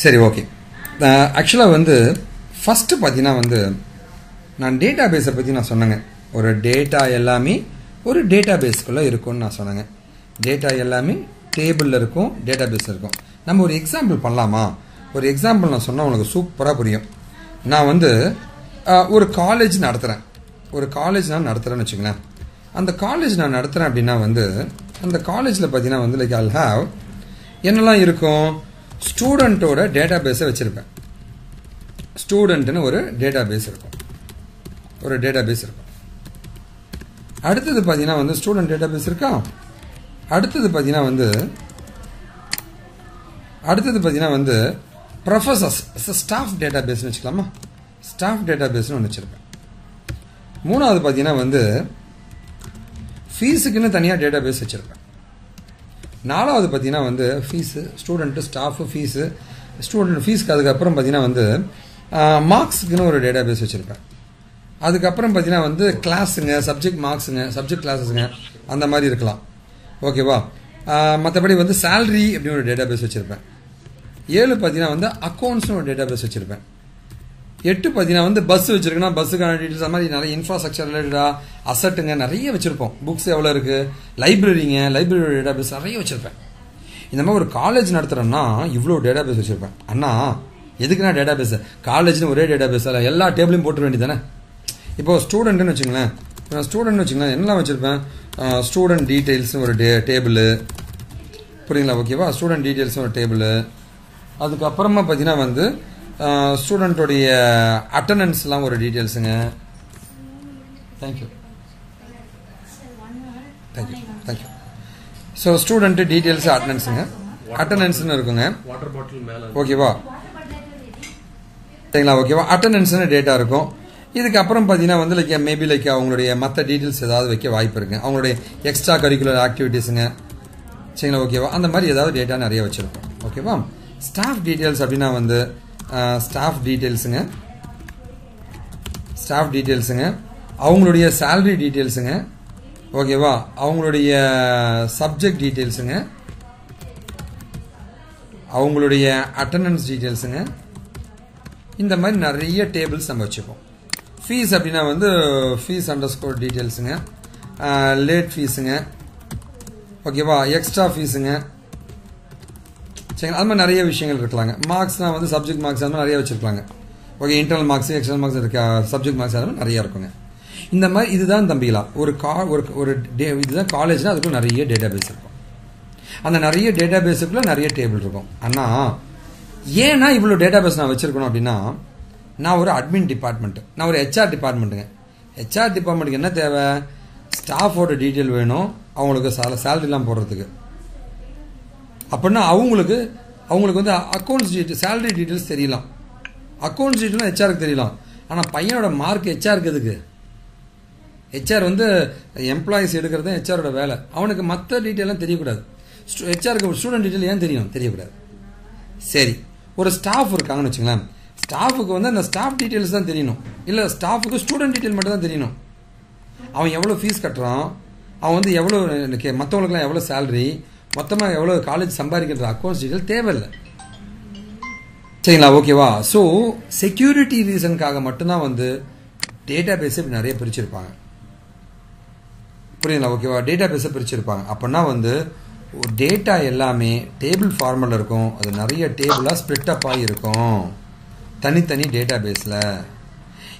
சரி, ஓகே. ஆக்சுவலாக வந்து ஃபஸ்ட்டு பார்த்தீங்கன்னா வந்து நான் டேட்டா பேஸை பற்றி நான் சொன்னேங்க. ஒரு டேட்டா எல்லாமே ஒரு டேட்டா பேஸ்க்குள்ளே இருக்கும்னு நான் சொன்னேங்க. டேட்டா எல்லாமே டேபிளில் இருக்கும், டேட்டா பேஸ் இருக்கும். நம்ம ஒரு எக்ஸாம்பிள் பண்ணலாமா? ஒரு எக்ஸாம்பிள் நான் சொன்னால் உங்களுக்கு சூப்பராக புரியும். நான் வந்து ஒரு காலேஜ் நடத்துகிறேன். ஒரு காலேஜ் நான் நடத்துகிறேன்னு வச்சுங்களேன். அந்த காலேஜ் நான் நடத்துகிறேன் அப்படின்னா வந்து அந்த காலேஜில் பார்த்தீங்கன்னா வந்து லைக் ஐல் ஹாவ் என்னெல்லாம் இருக்கும்? ஸ்டூடெண்ட்டோட டேட்டா பேஸை வச்சுருப்பேன். ஸ்டூடெண்ட்டுன்னு ஒரு டேட்டா பேஸ் இருக்கும். ஒரு டேட்டா பேஸ் இருக்கும். அடுத்தது பார்த்தீங்கன்னா வந்து ஸ்டூடெண்ட் டேட்டா பேஸ் இருக்கா? அடுத்தது பார்த்தீங்கன்னா வந்து ப்ரொஃபஸர்ஸ் ஸ்டாஃப் டேட்டா பேஸ்னு வச்சுக்கலாமா? ஸ்டாஃப் டேட்டா பேஸ்னு ஒன்று வச்சுருப்பேன். மூணாவது பார்த்தீங்கன்னா வந்து ஃபீஸுக்குன்னு தனியாக டேட்டா பேஸ் வச்சுருப்பேன். நாலாவது பார்த்தீங்கன்னா வந்து fees, student, staff, fees, student ஃபீஸுக்கு அதுக்கப்புறம் பார்த்தீங்கன்னா வந்து மார்க்ஸுக்குன்னு ஒரு டேட்டா பேஸ் வச்சுருப்பேன். அதுக்கப்புறம் பார்த்தீங்கன்னா வந்து கிளாஸுங்க, சப்ஜெக்ட் மார்க்ஸுங்க, சப்ஜெக்ட் கிளாஸஸுங்க, அந்த மாதிரி இருக்கலாம். ஓகேவா? மற்றபடி வந்து சேலரி அப்படின்னு ஒரு டேட்டா பேஸ் வச்சுருப்பேன். 7 பார்த்தீங்கன்னா வந்து அக்கௌண்ட்ஸ்னு ஒரு டேட்டா பேஸ் வச்சுருப்பேன். 8 பார்த்தீங்கன்னா வந்து பஸ் வச்சுருக்குன்னா பஸ்ஸுக்கான டீட்டெயில்ஸ், அந்த மாதிரி நிறைய இன்ஃப்ராஸ்ட்ரக்சர் ரிலேட்டடாக அசட்டுங்க நிறைய வச்சுருப்போம். புக்ஸ் எவ்வளோ இருக்குது, லைப்ரரிங்க, லைப்ரரி டேட்டா பேஸ் நிறைய வச்சுருப்பேன். இந்த மாதிரி ஒரு காலேஜ் நடத்துகிறோன்னா இவ்வளோ டேட்டா பேஸ் வச்சுருப்பேன். அண்ணா எதுக்குன்னா டேட்டா பேஸு? காலேஜ்னு ஒரே டேட்டா பேஸ் அதில் எல்லா டேபிளையும் போட்டுற வேண்டியதானே? இப்போ ஸ்டூடெண்ட்டுன்னு வச்சுங்களேன். என்னெல்லாம் வச்சுருப்பேன்? ஸ்டூடெண்ட் டீட்டெயில்ஸ்னு ஒரு டேபிள், புரியுங்களா? ஓகேவா? ஸ்டூடெண்ட் டீட்டெயில்ஸ்னு ஒரு டேபிள். அதுக்கப்புறமா பார்த்தீங்கன்னா வந்து ஸ்டூடெண்ட்டோடைய அட்டண்டன்ஸ்லாம் ஒரு டீட்டெயில்ஸுங்க. தேங்க்யூ. ஸோ ஸ்டூடெண்ட்டு டீட்டெயில்ஸு அட்டண்டன்ஸ்னு இருக்குங்க. ஓகேவா? சரிங்களா? ஓகேவா? அட்டண்டன்ஸ்னு டேட்டா இருக்கும். இதுக்கப்புறம் பார்த்தீங்கன்னா வந்து லைக் மேபி லைக் அவங்களுடைய மற்ற டீட்டெயில்ஸ் ஏதாவது வைக்க வாய்ப்பு இருக்குங்க. அவங்களுடைய எக்ஸ்ட்ரா கரிக்குலர் ஆக்டிவிட்டீஸுங்க. சரிங்களா? ஓகேவா? அந்த மாதிரி ஏதாவது டேட்டா நிறைய வச்சுருக்கோம். ஓகேவா? ஸ்டாஃப் டீட்டெயில்ஸ் அப்படின்னா வந்து ஸ்டாஃப் டீட்டெயில்ஸுங்க, அவங்களுடைய சேலரி டீட்டெயில்ஸுங்க. ஓகேவா? அவங்களுடைய சப்ஜெக்ட் டீட்டெயில்ஸுங்க, அவங்களுடைய அட்டண்டன்ஸ் டீட்டெயில்ஸுங்க. இந்த மாதிரி நிறைய டேபிள்ஸ் நம்ம வச்சுப்போம். ஃபீஸ் அப்படின்னா வந்து ஃபீஸ் அண்டர்ஸ்கோர் டீட்டெயில்ஸுங்க, லேட் ஃபீஸுங்க. ஓகேவா? எக்ஸ்ட்ரா ஃபீஸுங்க. சரிங்களா? அது மாதிரி நிறைய விஷயங்கள் இருக்கலாங்க. மார்க்ஸ்னால் வந்து சப்ஜெக்ட் மார்க்ஸ் அது மாதிரி நிறைய வச்சுருக்கலாங்க. Okay, internal marks, external marks இருக்க, சப்ஜெக்ட் மார்க்ஸ் அது மாதிரி நிறைய இருக்குங்க. இந்த மாதிரி இதுதான் தம்பிகளா ஒரு இதுதான் காலேஜ்னால் அதுக்குள்ள நிறைய டேட்டா பேஸ் இருக்கும். அந்த நிறைய டேட்டா பேஸுக்குள்ளே நிறைய டேபிள் இருக்கும். ஆனால் ஏன்னா இவ்வளோ டேட்டா பேஸ் நான் வச்சுருக்கணும் அப்படின்னா, நான் ஒரு அட்மின் டிபார்ட்மெண்ட்டு, நான் ஒரு ஹெச்ஆர் டிபார்ட்மெண்ட்டுங்க. ஹெச்ஆர் டிபார்ட்மெண்ட்டுக்கு என்ன தேவை? ஸ்டாஃபோட டீட்டெயில் வேணும், அவங்களுக்கு சேலரிலாம் போடுறதுக்கு. அப்படின்னா அவங்களுக்கு வந்து அக்கௌண்ட்ஸ் டீட்டெயில், சேலரி டீட்டெயில்ஸ் தெரியலாம். அக்கௌண்ட்ஸ் டீட்டெயிலும் ஹெச்ஆருக்கு தெரியலாம். ஆனால் பையனோட மார்க் ஹெச்ஆருக்கு எதுக்கு? ஹெச்ஆர் வந்து எம்ப்ளாயிஸ் எடுக்கிறது தான் ஹெச்ஆரோட வேலை. அவனுக்கு மற்ற டீட்டெயிலாம் தெரியக்கூடாது. ஹெச்ஆருக்கு ஸ்டூடெண்ட் டீட்டெயில் ஏன் தெரியக்கூடாது? சரி, ஒரு ஸ்டாஃப் இருக்காங்கன்னு வச்சுங்களேன். ஸ்டாஃபுக்கு வந்து அந்த ஸ்டாஃப் டீட்டெயில்ஸ் தான் தெரியணும். இல்லை, ஸ்டாஃபுக்கு ஸ்டூடெண்ட் டீட்டெயில் மட்டும் தான் தெரியணும். அவன் எவ்வளோ ஃபீஸ் கட்டுறான், அவன் வந்து எவ்வளோ மற்றவங்களுக்குலாம் எவ்வளோ சேலரி, மொத்தமாக எவ்வளோ காலேஜ் சம்பாதிக்கிற அக்கௌண்ட்ஸ் டீட்டெயில் தேவையில்லை. சரிங்களா? ஓகேவா? ஸோ செக்யூரிட்டி ரீசனுக்காக மட்டும்தான் வந்து டேட்டா பேஸை இப்படி நிறைய பிரிச்சிருப்பாங்க. புரியுங்களா? ஓகேவா? டேட்டா பேஸை பிரிச்சிருப்பாங்க. அப்படின்னா வந்து டேட்டா எல்லாமே டேபிள் ஃபார்மேட்டில் இருக்கும். அது நிறைய டேபிளாக ஸ்ப்ளிட் அப் ஆகி இருக்கும் தனித்தனி டேட்டா பேஸில்.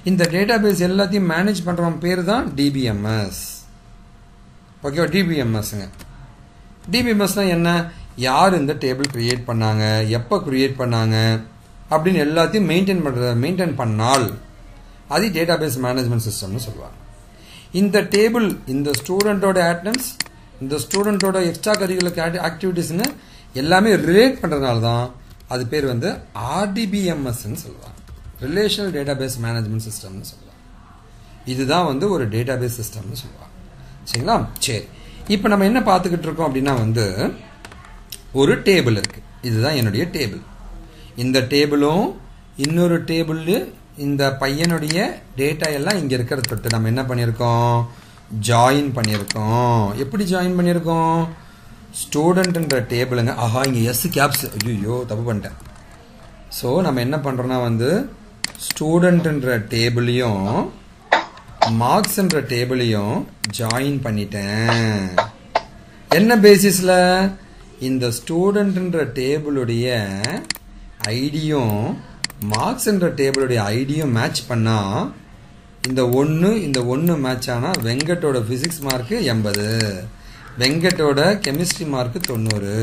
இந்த டேட்டா பேஸ் எல்லாத்தையும் மேனேஜ் பண்ணுறவன் பேர் தான் டிபிஎம்எஸ். ஓகேவா? டிபிஎம்எஸ்ங்க. டிபிஎம்எஸ்னால் என்ன? யார் இந்த டேபிள் க்ரியேட் பண்ணாங்க, எப்போ க்ரியேட் பண்ணாங்க அப்படின்னு எல்லாத்தையும் மெயின்டைன் பண்ணால் அது டேட்டா பேஸ் மேனேஜ்மெண்ட் சிஸ்டம்னு சொல்லுவாங்க. இந்த டேபிள் இந்த ஸ்டூடெண்ட்டோட அட்டெண்டன்ஸ், இந்த ஸ்டூடெண்ட்டோட எக்ஸ்ட்ரா கரிக்குலர் ஆக்டிவிட்டீஸ்னு எல்லாமே ரிலேட் பண்ணுறதுனால தான் அது பேர் வந்து ஆர்டிபிஎம்எஸ்ன்னு சொல்லுவாங்க. ரிலேஷனல் டேட்டா பேஸ் மேனேஜ்மெண்ட் சிஸ்டம்னு சொல்லுவாங்க. இதுதான் வந்து ஒரு டேட்டா பேஸ் சிஸ்டம்னு சொல்லுவாங்க. சரிங்களா? சரி, இப்போ நம்ம என்ன பார்த்துக்கிட்டு இருக்கோம் அப்படின்னா வந்து ஒரு டேபிள் இருக்குது. இதுதான் என்னுடைய டேபிள். இந்த டேபிளும் இன்னொரு டேபிள், இந்த பையனுடைய டேட்டா எல்லாம் இங்கே இருக்கிறத தொட்டு நம்ம என்ன பண்ணியிருக்கோம்? ஜாயின் பண்ணியிருக்கோம். எப்படி ஜாயின் பண்ணியிருக்கோம்? ஸ்டூடெண்ட்ன்ற டேபிளுங்க. ஆஹா, இங்கே எஸ் கேப்ஸ். ஐயோ தப்பு பண்ணிட்டேன். ஸோ நம்ம என்ன பண்ணுறோன்னா வந்து ஸ்டூடெண்ட்ன்ற டேபிளையும் மார்க்ஸ்ன்ற டேபிளையும் ஜாயின் பண்ணிட்டேன். என்ன பேசிஸில்? இந்த ஸ்டூடெண்ட்ன்ற டேபிளுடைய ஐடியும் மார்க்ஸ்ன்ற டேபிளுடைய ஐடியும் மேட்ச் பண்ணால் இந்த ஒன்று மேட்ச் ஆனால் வெங்கட்டோட ஃபிசிக்ஸ் மார்க்கு 80, வெங்கட்டோட கெமிஸ்ட்ரி மார்க்கு 90,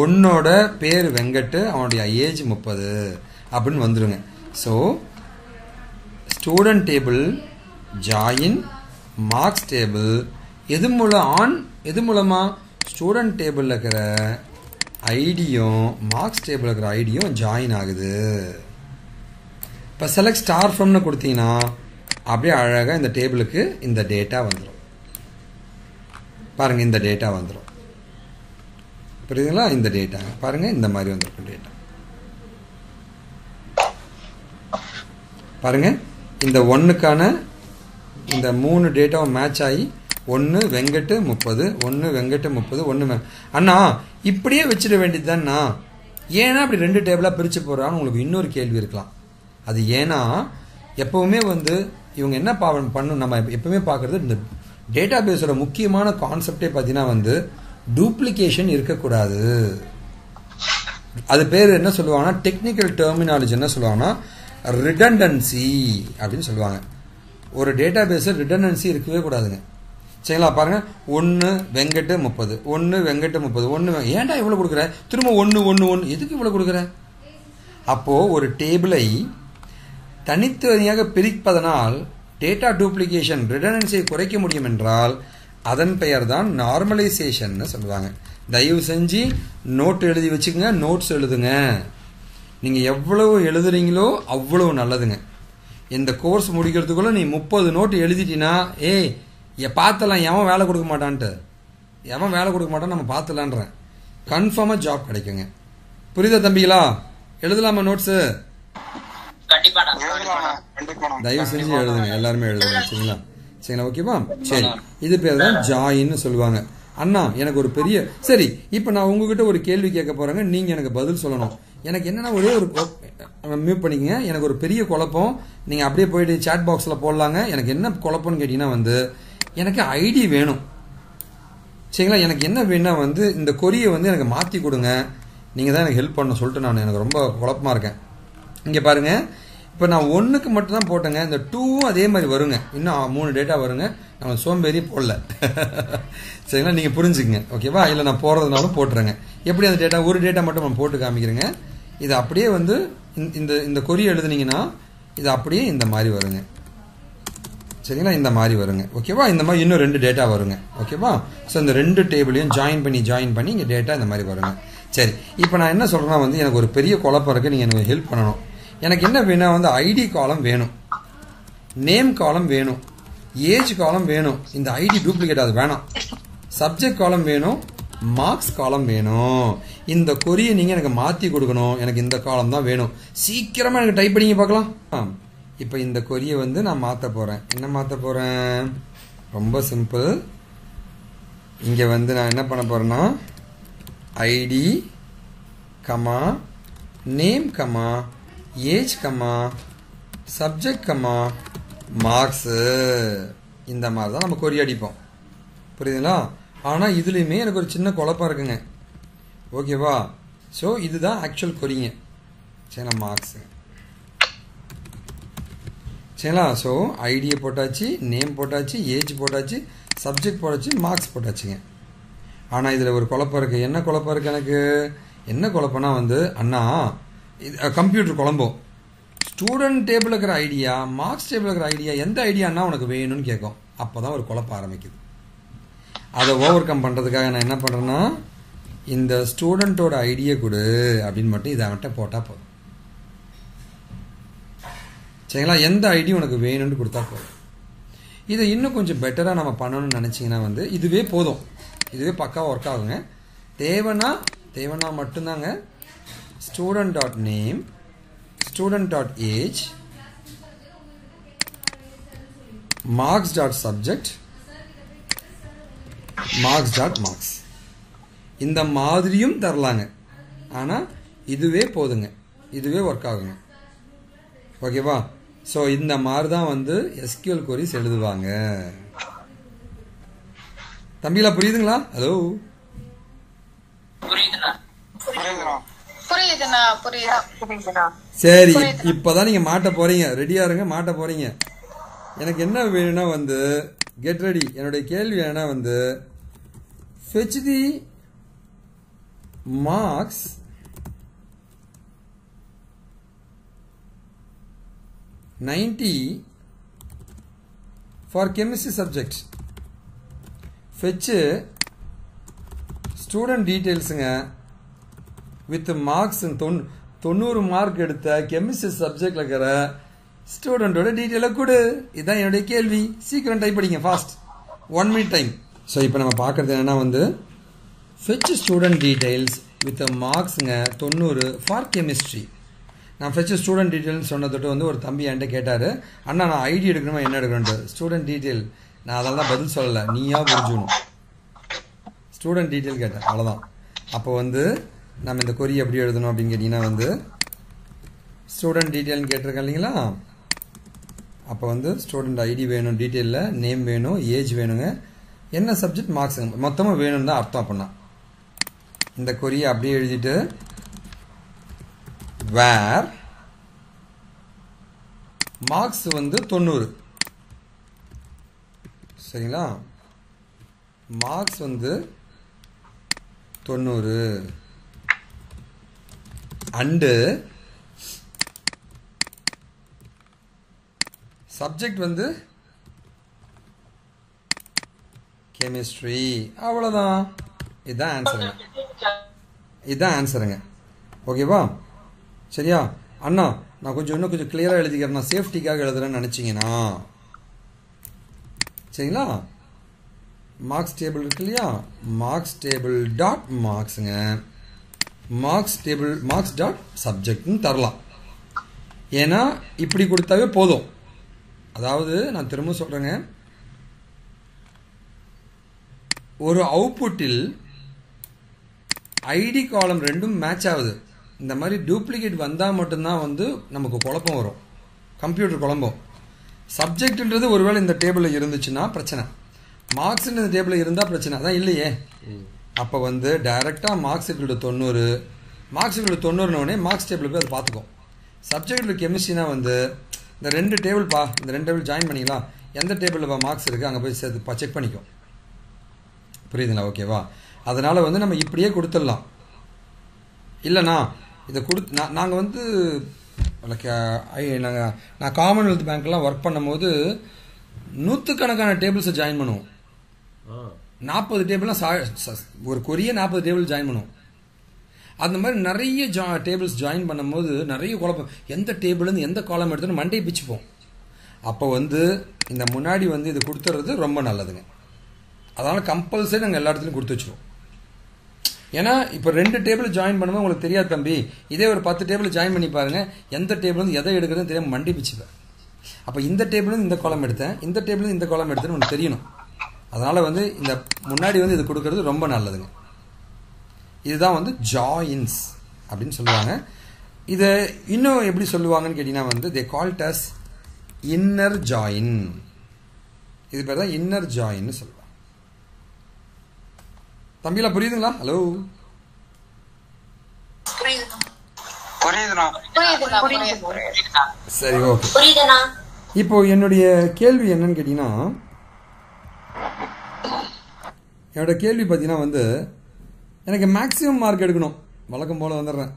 ஒன்னோட பேர் வெங்கட்டு, அவனுடைய ஏஜ் 30 அப்படின்னு வந்துடுங்க. So student table join marks table எது மூலமா ஸ்டூடெண்ட் டேபிளில் இருக்கிற ஐடியும் மார்க்ஸ் டேபிள் இருக்கிற ஐடியும் ஜாயின் ஆகுது. இப்போ செலக்ட் ஸ்டார் ஃப்ரம்னு கொடுத்தீங்கன்னா அப்படியே அழகாக இந்த டேபிளுக்கு இந்த டேட்டா வந்துடும். பாருங்கள், இந்த டேட்டா வந்துடும். புரியுதுங்களா? இந்த டேட்டா பாருங்கள், இந்த மாதிரி வந்துருக்கும் டேட்டா. பாருங்கள், இந்த ஒன்றுக்கான இந்த 3 டேட்டாவும் மேட்ச் ஆகி 1 வெங்கட்டு 30, 1 வெங்கட்டு 30, 1 அண்ணா இப்படியே வச்சிட வேண்டியது தான்ண்ணா. ஏன்னா அப்படி 2 டேபிளாக பிரித்து போகிறான்னு உங்களுக்கு இன்னொரு கேள்வி இருக்கலாம். அது ஏன்னா எப்போவுமே வந்து இவங்க என்ன பண்ணணும், நம்ம எப்பவுமே பார்க்குறது இந்த டேட்டா பேஸோட முக்கியமான கான்செப்டே பார்த்தீங்கன்னா வந்து டூப்ளிகேஷன் இருக்கக்கூடாது. அது பேர் என்ன சொல்லுவாங்கன்னா, டெக்னிக்கல் டெர்மினாலஜி என்ன சொல்லுவாங்கன்னா ரிடண்டன்சி அப்படின்னு சொல்லுவாங்க. ஒரு டேட்டா பேஸில் ரிடண்டன்சி இருக்கவே கூடாதுங்க. சரிங்களா? பாருங்கள், 1 வெங்கட்டு 30, 1 வெங்கட்டு 30, 1 ஏன்டா இவ்வளோ கொடுக்குற, திரும்ப 1 எதுக்கு இவ்வளோ கொடுக்குற? அப்போது ஒரு டேபிளை தனித்தனியாக பிரிப்பதனால் டேட்டா டூப்ளிகேஷன் ரிடண்டன்சியை குறைக்க முடியும் என்றால் அதன் பெயர் தான் நார்மலைசேஷன் சொல்லுவாங்க. தயவு செஞ்சு நோட் எழுதி வச்சுக்கோங்க, நோட்ஸ் எழுதுங்க. நீங்கள் எவ்வளவு எழுதுறீங்களோ அவ்வளவு நல்லதுங்க. இந்த கோர்ஸ் முடிக்கிறதுக்குள்ள நீ 30 நோட்டு எழுதிட்டீங்கன்னா பார்த்தலாம் எவன் வேலை கொடுக்க மாட்டான்ட்டு, எவன் வேலை கொடுக்க மாட்டான் நம்ம பார்த்துலான்றேன். கன்ஃபார்மாக ஜாப் கிடைக்குங்க. புரியுதா தம்பிகளா? எழுதலாமா நோட்ஸு? தயவு செஞ்சு எழுதுங்க, எல்லாருமே எழுதுங்க. சரிங்களா? சரிங்களா? ஓகேவா? சரி, இது பேர் தான் ஜாயின்னு சொல்லுவாங்க. அண்ணா எனக்கு ஒரு பெரிய சரி, இப்போ நான் உங்ககிட்ட ஒரு கேள்வி கேட்க போறேங்க, நீங்க எனக்கு பதில் சொல்லணும். எனக்கு என்னன்னா ஒரே ஒரு மியூட் பண்ணிக்கங்க. எனக்கு ஒரு பெரிய குழப்பம், நீங்க அப்படியே போயிட்டு சாட் பாக்ஸ்ல போடலாங்க. எனக்கு என்ன குழப்பம்னு கேட்டீங்கன்னா வந்து எனக்கு ஐடி வேணும். சரிங்களா? எனக்கு என்ன வேணும்னா வந்து இந்த கொரியை வந்து எனக்கு மாற்றி கொடுங்க, நீங்கள் தான் எனக்கு ஹெல்ப் பண்ண சொல்லிட்டு நான் எனக்கு ரொம்ப குழப்பமாக இருக்கேன். இங்கே பாருங்க, இப்போ நான் 1க்கு மட்டும் தான் போட்டேங்க, இந்த 2வும் அதே மாதிரி வருங்க, இன்னும் 3 டேட்டா வருங்க. நம்ம சோம்பேறி போடல. சரிங்களா? நீங்கள் புரிஞ்சுக்குங்க, ஓகேவா? இல்லை நான் போடுறதுனாலும் போட்டுறேங்க. எப்படி அந்த டேட்டா ஒரு டேட்டா மட்டும் நான் போட்டு காமிக்கிறேங்க. இது அப்படியே வந்து இந்த கொரி எழுதுனீங்கன்னா இது அப்படியே இந்த மாதிரி வருங்க. சரிங்களா? இந்த மாதிரி வருங்க. ஓகேவா? இந்த மாதிரி இன்னும் 2 டேட்டா வருங்க. ஓகேவா? ஸோ இந்த 2 டேபிளையும் ஜாயின் பண்ணி இங்கே டேட்டா இந்த மாதிரி வருங்க. சரி, இப்போ நான் என்ன சொல்கிறேன்னா வந்து எனக்கு ஒரு பெரிய குழப்பம் இருக்குது, நீங்கள் எனக்கு ஹெல்ப் பண்ணணும். எனக்கு என்ன வேணும் வந்து ஐடி காலம் வேணும், நேம் காலம் வேணும், ஏஜ் காலம் வேணும். இந்த ஐடி டூப்ளிகேட் அது வேணாம். சப்ஜெக்ட் காலம் வேணும், மார்க்ஸ் காலம் வேணும். இந்த கொரியை நீங்கள் எனக்கு மாற்றி கொடுக்கணும். எனக்கு இந்த காலம் தான் வேணும். சீக்கிரமாக எனக்கு டைப் பண்ணிங்க பார்க்கலாம். இப்போ இந்த கொரியை வந்து நான் மாற்ற போகிறேன். என்ன மாற்ற போகிறேன்? ரொம்ப சிம்பிள். இங்கே வந்து நான் என்ன பண்ண போகிறேன்னா ID comma name comma age comma subject comma marks, இந்த மாதிரி தான் நம்ம கொரி அடிப்போம். புரியுதுங்களா? ஆனால் இதுலேயுமே எனக்கு ஒரு சின்ன குழப்பம் இருக்குங்க. ஓகேவா? ஸோ இதுதான் ஆக்சுவல் கொரிங்க. சரிங்களா? மார்க்ஸு. சரிங்களா? ஸோ ஐடியை போட்டாச்சு, நேம் போட்டாச்சு, ஏஜ் போட்டாச்சு, சப்ஜெக்ட் போட்டாச்சு, மார்க்ஸ் போட்டாச்சுங்க. ஆனால் இதில் ஒரு குழப்பம் இருக்குது. என்ன குழப்பம் இருக்குது எனக்கு? என்ன குழப்பம்னா வந்து அண்ணா கம்ப்யூட்டர் குழம்பும் ஸ்டூடெண்ட் டேபிள் இருக்கிற ஐடியா மார்க்ஸ் டேபிள் இருக்கிற ஐடியா எந்த ஐடியானா உனக்கு வேணும்னு கேட்கும். அப்போ தான் ஒரு குழப்பம் ஆரம்பிக்குது. அதை ஓவர் கம் பண்ணுறதுக்காக நான் என்ன பண்ணுறேன்னா இந்த ஸ்டூடெண்ட்டோட ஐடியா கொடு அப்படின்னு மட்டும் இதை அவன்கிட்ட போட்டால் போதும். சரிங்களா? எந்த ஐடி உனக்கு வேணும்னு கொடுத்தா போதும். இதை இன்னும் கொஞ்சம் பெட்டராக நம்ம பண்ணணும்னு நினச்சிங்கன்னா வந்து இதுவே போதும். இதுவே பக்காவாக ஒர்க் ஆகுங்க. தேவைன்னா மட்டும்தாங்க student dot name, student dot age, marks dot subject, marks dot marks, இந்த மாதிரியும் தரலாங்க. ஆனால் இதுவே போதுங்க. இதுவே ஒர்க் ஆகுங்க. ஓகேவா? ஸோ இந்த மாதிரி தான் வந்து எஸ்கியூஎல் queries எழுதுவாங்க. தம்பிலாம் புரியுதுங்களா? ஹலோ, சரி, இப்பதான் நீங்க மாட்ட போறீங்க. ரெடியா இருங்க, மாட்ட போறீங்க. எனக்கு என்ன வேணும்னா வந்து கெட் ரெடி. என்னுடைய கேள்வி என்ன வந்து fetch the marks $90 for chemistry subject. fetch student detailsங்க with marks 90 mark எடுத்த கெமிஸ்ட்ரி சப்ஜெக்ட்ல இருக்கிற ஸ்டூடெண்டோட டீட்டெயிலை கொடு. இதுதான் என்னுடைய கேள்வி. சீக்கிரம் டைப் படிங்க, ஃபாஸ்ட். 1 minute time. ஸோ இப்போ நம்ம பார்க்குறது என்னன்னா வந்து fetch student details with marksங்க 90 for chemistry. நான் fetch student details சொன்னதோட்டு வந்து ஒரு தம்பி என்கிட்ட கேட்டார், அண்ணா நான் ஐடி எடுக்கணுமா என்ன எடுக்கணுன்ட்டு. ஸ்டூடெண்ட் டீட்டெயில் நான் அதெல்லாம் தான் பதில் சொல்லலை, நீயா புரிஞ்சுக்கணும். ஸ்டூடெண்ட் டீட்டெயில் கேட்டேன், அவ்வளோதான். அப்போ வந்து நம்ம இந்த கொரி எப்படி எழுதணும் அப்படின்னு கேட்டிங்கன்னா வந்து ஸ்டூடெண்ட் டீட்டெயில்னு கேட்டிருக்கேன் இல்லைங்களா? அப்போ வந்து ஸ்டூடெண்ட் ஐடி வேணும், டீட்டெயிலில் நேம் வேணும், ஏஜ் வேணுங்க, என்ன சப்ஜெக்ட், மார்க்ஸ் மொத்தமாக வேணும்னு தான் அர்த்தம். அப்படின்னா இந்த கொரியை அப்படியே எழுதிட்டு வேர் மார்க்ஸ் வந்து 90, சரிங்களா? மார்க்ஸ் வந்து 90 அண்டு சப்ஜெக்ட் வந்து கெமிஸ்ட்ரி. அவ்வளோதான். இதுதான் ஆன்சருங்க. இதுதான் ஆன்சருங்க. ஓகேவா? சரியா? அண்ணா நான் இன்னும் கொஞ்சம் கிளியராக எழுதிக்கிறேன், நான் சேஃப்டிக்காக எழுதுறேன்னு நினச்சிங்கன்னா சரிங்களா? மார்க்ஸ் டேபிள் இருக்கு இல்லையா? மார்க்ஸ் டேபிள் டாட் மார்க்ஸுங்க, மார்க்ஸ் டேபிள் மார்க்ஸ் டாட் சப்ஜெக்ட்னு தரலாம். ஏன்னா இப்படி கொடுத்தாவே போதும். அதாவது நான் திரும்ப சொல்கிறேங்க, ஒரு அவுட்புட்டில் ஐடி காலம் ரெண்டும் மேட்ச் ஆகுது. இந்த மாதிரி டூப்ளிகேட் வந்தால் மட்டும்தான் வந்து நமக்கு குழப்பம் வரும், கம்ப்யூட்டர் குழம்பும். சப்ஜெக்ட்ன்றது ஒருவேளை இந்த டேபிளில் இருந்துச்சுன்னா பிரச்சனை, மார்க்ஸ் இந்த டேபிளில் இருந்தால் பிரச்சனை. அதான் இல்லையே. அப்போ வந்து டைரெக்டாக மார்க்ஸ் 90, மார்க்ஸ் 90னோடனே மார்க்ஸ் டேபிள் போய் அதை பார்த்துக்கும். சப்ஜெக்டில் கெமிஸ்ட்ரினா வந்து இந்த 2 டேபிள்ப்பா, இந்த 2 டேபிள் ஜாயின் பண்ணிக்கலாம், எந்த டேபிளில் மார்க்ஸ் இருக்குது அங்கே போய் சேர்த்து செக் பண்ணிக்கும். புரியுதுங்களா? ஓகேவா? அதனால் வந்து நம்ம இப்படியே கொடுத்துடலாம். இல்லைண்ணா இதை நாங்கள் வந்து நான் காமன்வெல்த் பேங்க்லாம் ஒர்க் பண்ணும்போது நூற்றுக்கணக்கான டேபிள்ஸை ஜாயின் பண்ணுவோம். 40 டேபிள்லாம் ஒரு கொரிய 40 டேபிள் ஜாயின் பண்ணுவோம். அந்த மாதிரி நிறைய டேபிள்ஸ் ஜாயின் பண்ணும்போது நிறைய குழப்பம், எந்த டேபிள்லேருந்து எந்த காலம் எடுத்துன்னு மண்டே பிச்சுப்போம். அப்போ வந்து இந்த முன்னாடி வந்து இது கொடுத்துறது ரொம்ப நல்லதுங்க. அதனால் கம்பல்சரி நாங்கள் எல்லா இடத்துலையும் கொடுத்து வச்சுருவோம். ஏன்னா இப்போ 2 டேபிள் ஜாயின் பண்ணும்போது உங்களுக்கு தெரியாது தம்பி, இதே ஒரு 10 டேபிள் ஜாயின் பண்ணி பாருங்கள், எந்த டேபிள் வந்து எதை எடுக்கிறதுன்னு தெரியாமல் மண்டி பிச்சுப்பேன். அப்போ இந்த டேபிள் இந்த காலம் எடுத்தேன், இந்த டேபிள் இந்த காலம் எடுத்தேன்னு உங்களுக்கு தெரியணும். அதனால் வந்து இந்த முன்னாடி வந்து இது கொடுக்கறது ரொம்ப நல்லதுங்க. இதுதான் வந்து ஜாயின்ஸ் அப்படின்னு சொல்லுவாங்க. இதை இன்னும் எப்படி சொல்லுவாங்கன்னு கேட்டிங்கன்னா வந்து they called as inner join. இது பேர் தான் இன்னர் ஜாயின்னு சொல்லுவாங்க. தம்பிலாம் புரியுதுங்களா? ஹலோ, சரி, ஓகே. இப்போ என்னுடைய கேள்வி என்னன்னு கேட்டீங்கன்னா, என்னோட கேள்வி பார்த்தீங்கன்னா வந்து எனக்கு மேக்ஸிமம் மார்க் எடுக்கணும். வழக்கம் போல் வந்துடுறேன்,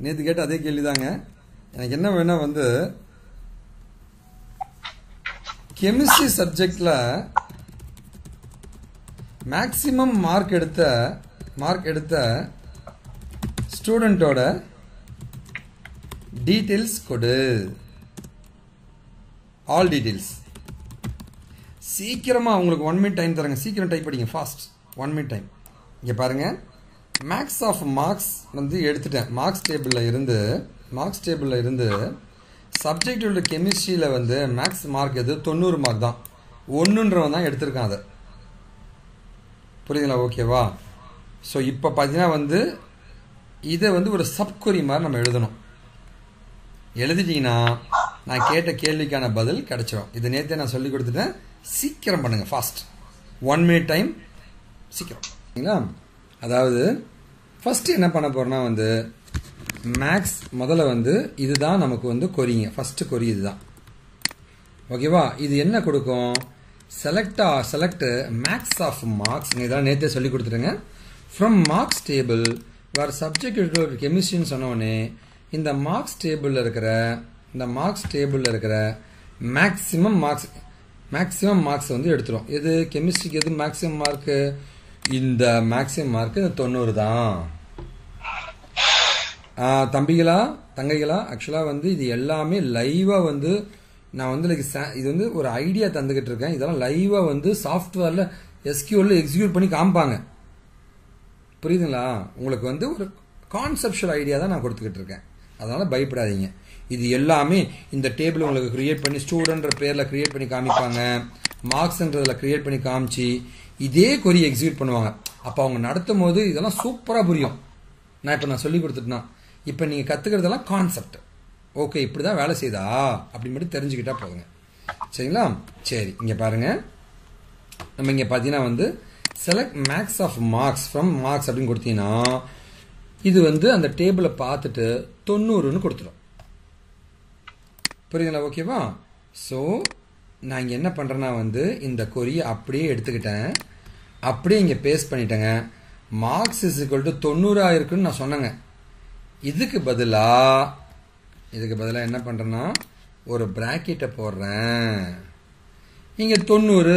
நேற்று கேட்ட அதே கேள்வி தாங்க. எனக்கு என்ன வேணா வந்து கெமிஸ்ட்ரி சப்ஜெக்டில் மேக்ஸிமம் மார்க் எடுத்த ஸ்டூடெண்டோட டீட்டெயில்ஸ் கொடு. All details. சீக்கிரமாக உங்களுக்கு 1 minute டைம் தரேங்க, சீக்கிரம் டைப் படிங்க, ஃபாஸ்ட். 1 minute time. இங்கே பாருங்கள், மேக்ஸ் ஆஃப் மார்க்ஸ் வந்து எடுத்துட்டேன். மார்க்ஸ் டேபிளில் இருந்து சப்ஜெக்ட் உள்ள கெமிஸ்ட்ரியில் வந்து மேக்ஸ் மார்க் எது 90 மார்க் தான், 1ன்றவன் தான் எடுத்திருக்கான் அதை. புரியுதுங்களா? ஓகேவா? ஸோ இப்போ பார்த்தீங்கன்னா வந்து இதை வந்து ஒரு சப்கொரி மாதிரி நம்ம எழுதணும். எழுதிட்டீங்கன்னா நான் கேட்ட கேள்விக்கான பதில் கிடைச்சிடும். இது நேற்றே நான் சொல்லி கொடுத்துட்டேன். சீக்கிரம் பண்ணுங்க, ஃபாஸ்ட். 1 minute டைம், சீக்கிரம். சரிங்களா? அதாவது ஃபர்ஸ்ட் என்ன பண்ண போறோம்னா வந்து மேக்ஸ் முதல்ல வந்து இதுதான் நமக்கு வந்து கொரிங்க. ஃபர்ஸ்ட் கொரி இதுதான். ஓகேவா? இது என்ன கொடுக்கும்? Select max of marks. இதெல்லாம் நேற்றே சொல்லி கொடுத்துருங்க. From marks table where subject கெமிஸ்ட்ரின்னு சொன்னோடனே இந்த மார்க்ஸ் டேபிளில் இருக்கிற மேக்ஸிமம் மார்க்ஸ் வந்து எடுத்துரும். எது கெமிஸ்ட்ரிக்கு எது மேக்ஸிமம் மார்க்கு? இந்த மேக்ஸிமம் மார்க்கு இந்த 90 தான். தம்பிகளா தங்கைகளா, ஆக்சுவலாக வந்து இது எல்லாமே லைவாக வந்து நான் வந்து இது வந்து ஒரு ஐடியா தந்துக்கிட்டு இருக்கேன். இதெல்லாம் லைவாக வந்து சாஃப்ட்வேரில் எஸ்கியூஎல்ல எக்ஸிக்யூட் பண்ணி காமிப்பாங்க. புரியுதுங்களா? உங்களுக்கு வந்து ஒரு கான்செப்சுவல் ஐடியா தான் நான் கொடுத்துக்கிட்டு இருக்கேன். அதனால பயப்படாதீங்க. இது எல்லாமே இந்த டேபிள் உங்களுக்கு கிரியேட் பண்ணி ஸ்டூடெண்ட்ற பேரில் கிரியேட் பண்ணி காமிப்பாங்க. மார்க்ஸ்ன்றதில் கிரியேட் பண்ணி காமிச்சு இதே கொரி எக்ஸிக்யூட் பண்ணுவாங்க. அப்போ அவங்க நடத்தும் போது இதெல்லாம் சூப்பராக புரியும். நான் சொல்லி கொடுத்துட்டேன்னா இப்போ நீங்கள் கற்றுக்கிறதெல்லாம் கான்செப்ட். ஓகே, இப்படி தான் வேலை செய்தா அப்படி மட்டும் தெரிஞ்சுக்கிட்டா போதுங்க. சரிங்களா? சரி, இங்கே பாருங்க. நம்ம இங்கே பார்த்தீங்கன்னா வந்து select max of marks from marks அப்படின்னு கொடுத்தீங்கன்னா இது வந்து அந்த டேபிளை பார்த்துட்டு 90ன்னு கொடுத்துரும். புரியுதுங்களா? ஓகேவா? ஸோ நான் இங்கே என்ன பண்ணுறேன்னா வந்து இந்த கொரியை அப்படியே எடுத்துக்கிட்டேன், அப்படியே இங்கே பேஸ்ட் பண்ணிட்டேங்க. மார்க்ஸ் இஸ் ஈக்குவல் டு 90 இருக்குன்னு நான் சொன்னேங்க. இதுக்கு பதிலாக என்ன பண்ணுறேன்னா ஒரு பிராக்கெட்டை போடுறேன். இங்கே 90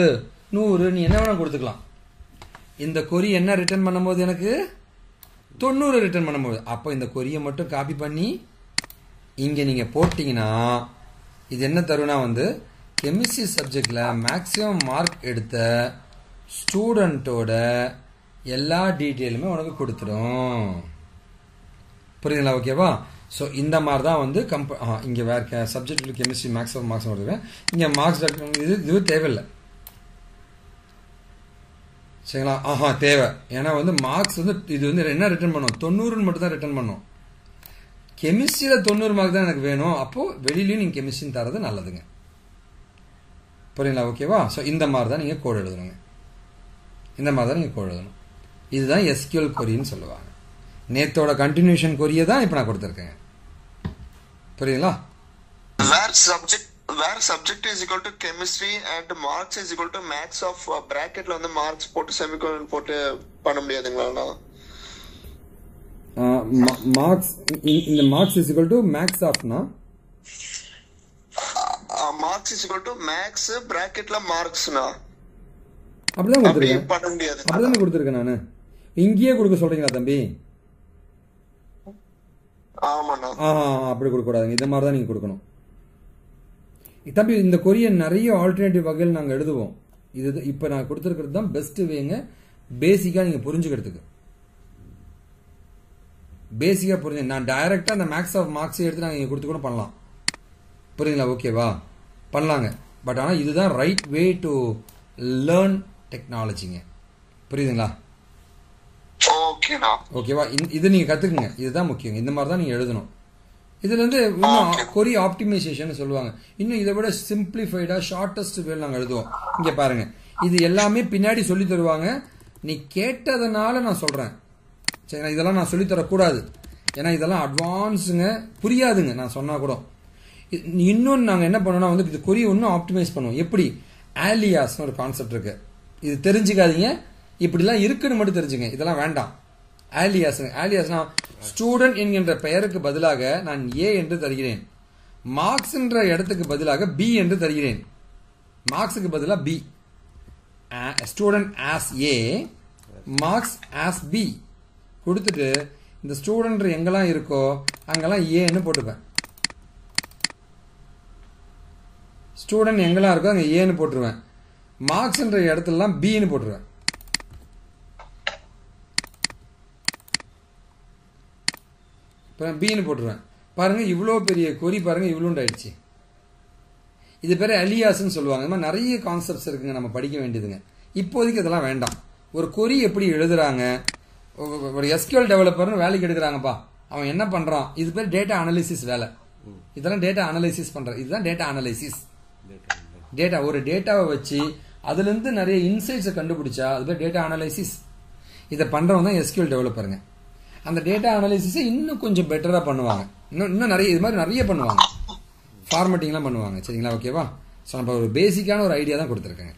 100 நீ என்ன வேணால் கொடுத்துக்கலாம். இந்த கொரி என்ன ரிட்டர்ன் பண்ணும்போது எனக்கு 90 ரிட்டர்ன் பண்ணும்போது, அப்போ இந்த கொரியை மட்டும் காப்பி பண்ணி இங்கே நீங்கள் போட்டிங்கன்னா இது என்ன தரும்னா வந்து கெமிஸ்ட்ரி சப்ஜெக்டில் மேக்ஸிமம் மார்க் எடுத்த ஸ்டூடெண்ட்டோட எல்லா டீட்டெயிலுமே உனக்கு கொடுத்துடும். புரியுதுங்களா? ஓகேவா? ஸோ இந்த மாதிரி தான் வந்து இங்கே வேறு சப்ஜெக்ட் கெமிஸ்ட்ரி மேக்ஸிமம் மார்க்ஸ் கொடுத்துருக்கேன். இங்கே மார்க்ஸ் இது தேவையில்லை. சரிங்களா? தேவை. ஏன்னா வந்து மார்க்ஸ் வந்து இது வந்து என்ன ரிட்டர்ன் பண்ணும்? 90ன்னு மட்டும் தான் ரிட்டர்ன் பண்ணும். கெமிஸ்ட்ரியில் 90 மார்க் தான் எனக்கு வேணும். அப்போது வெளியிலையும் நீங்கள் கெமிஸ்ட்ரின்னு தரது நல்லதுங்க. புரியுங்களா? ஓகேவா? ஸோ இந்த மாதிரி தான் நீங்கள் கோட் எழுதணுங்க. இதுதான் எஸ்கியூஎல் கொரின்னு சொல்லுவாங்க. நேத்தோட கண்டினியூஷன் கொரியை தான் இப்போ நான் கொடுத்துருக்கேன். புரியுங்களா? where subject is equal to chemistry and marks is equal to max of bracketல வந்து marks போட்டு semicolon போட்டு பண்ண முடியாதுங்களா? marks இந்த marks is equal to max of na marks is equal to max bracketல marks na அப்படிதான் கொடுத்திருக்கேன். பண்ண முடியாது. அப்படிதான் கொடுத்திருக்கேன் நான். இங்கேயே கொடுக்க சொல்றீங்களா தம்பி? ஆமாண்ணா. அப்படி கொடுக்க கூடாதுங்க. இந்த மாதிரி தான் நீங்க கொடுக்கணும். தம்பி இந்த கொரியன் நிறைய ஆல்டர்னேட்டிவ் வகையில் நாங்கள் எழுதுவோம். இது இப்போ நான் கொடுத்துருக்கிறது தான் பெஸ்ட் வேங்க. பேசிக்காக நீங்கள் புரிஞ்சுக்கிறதுக்கு பேசிக்காக புரிஞ்சு நான் டைரெக்டாக அந்த மேக்ஸ் ஆஃப் மார்க்ஸை எடுத்து நாங்கள் இங்கே கொடுத்து கூட பண்ணலாம். புரியுதுங்களா? ஓகேவா? பண்ணலாங்க. பட் ஆனால் இதுதான் ரைட் வே டு லேர்ன் டெக்னாலஜிங்க. புரியுதுங்களா? ஓகேவா? இது நீங்கள் கற்றுக்குங்க. இதுதான் முக்கியம். இந்த மாதிரி தான் நீங்கள் எழுதணும். இதுல இருந்து இன்னும் கொரி ஆப்டிமைசேஷன் சொல்லுவாங்க. இன்னும் இதை விட சிம்பிளிஃபைடா ஷார்டஸ்ட் வேல் நாங்கள் எழுதுவோம். இங்க பாருங்க, இது எல்லாமே பின்னாடி சொல்லி தருவாங்க. நீ கேட்டதனால நான் சொல்றேன். சரி, இதெல்லாம் நான் சொல்லி தரக்கூடாது. ஏன்னா இதெல்லாம் அட்வான்ஸுங்க, புரியாதுங்க நான் சொன்னா கூட. இன்னொன்று நாங்கள் என்ன பண்ணோம்னா வந்து இது கொரி இன்னும் ஆப்டிமைஸ் பண்ணுவோம். எப்படி? ஆலியாஸ்னு ஒரு கான்செப்ட் இருக்கு. இது தெரிஞ்சுக்காதீங்க, இப்படிலாம் இருக்குன்னு மட்டும் தெரிஞ்சுங்க. இதெல்லாம் வேண்டாம். ஆலியாஸ்னா ஸ்டூடெண்ட் என்கின்ற பெயருக்கு பதிலாக நான் ஏ என்று தருகிறேன். மார்க்ஸ் என்ற இடத்துக்கு பதிலாக பி என்று தருகிறேன். மார்க்ஸுக்கு பதிலாக B. Student as A, marks as B கொடுத்துட்டு இந்த ஸ்டூடெண்ட் எங்கெல்லாம் இருக்கோ அங்கெல்லாம் ஏன்னு போட்டுப்பேன். ஸ்டூடெண்ட் எங்கெல்லாம் இருக்கோ அங்கே ஏன்னு போட்டுருவேன். மார்க்ஸ் என்ற இடத்துலலாம் பின்னு போட்டுருவேன். பின்னு போட்டுருவேன். பாருங்க, இவ்வளோ பெரிய கொரி பாருங்க, இவ்வளோண்டு ஆயிடுச்சு. இது பேர் அலியாஸ்ன்னு சொல்லுவாங்க. இந்த மாதிரி நிறைய கான்செப்ட்ஸ் இருக்குங்க, நம்ம படிக்க வேண்டியதுங்க. இப்போதைக்கு இதெல்லாம் வேண்டாம். ஒரு கொரி எப்படி எழுதுறாங்க, ஒரு எஸ்கியூஎல் டெவலப்பர்னு வேலைக்கு எடுக்கிறாங்கப்பா, அவன் என்ன பண்றான், இது பேர் டேட்டா அனாலிசிஸ் வேலை. இதெல்லாம் டேட்டா அனலைசிஸ் பண்றது. இதுதான் டேட்டா அனலைசிஸ். டேட்டா ஒரு டேட்டாவை வச்சு அதுல இருந்து நிறைய இன்சைட்ஸை கண்டுபிடிச்சா அது பேர் டேட்டா அனலைசிஸ். இதை பண்றவங்க தான் எஸ்கியூஎல் டெவலப்பருங்க. அந்த டேட்டா அனலைசிஸை இன்னும் கொஞ்சம் பெட்டரா பண்ணுவாங்க. இன்னும் நிறைய இது மாதிரி நிறைய பண்ணுவாங்க. ஃபார்மேட்டிங்லாம் பண்ணுவாங்க. சரிங்களா? ஓகேவா? ஸோ நம்ம ஒரு பேசிக்கான ஒரு ஐடியா தான் கொடுத்துருக்கேங்க.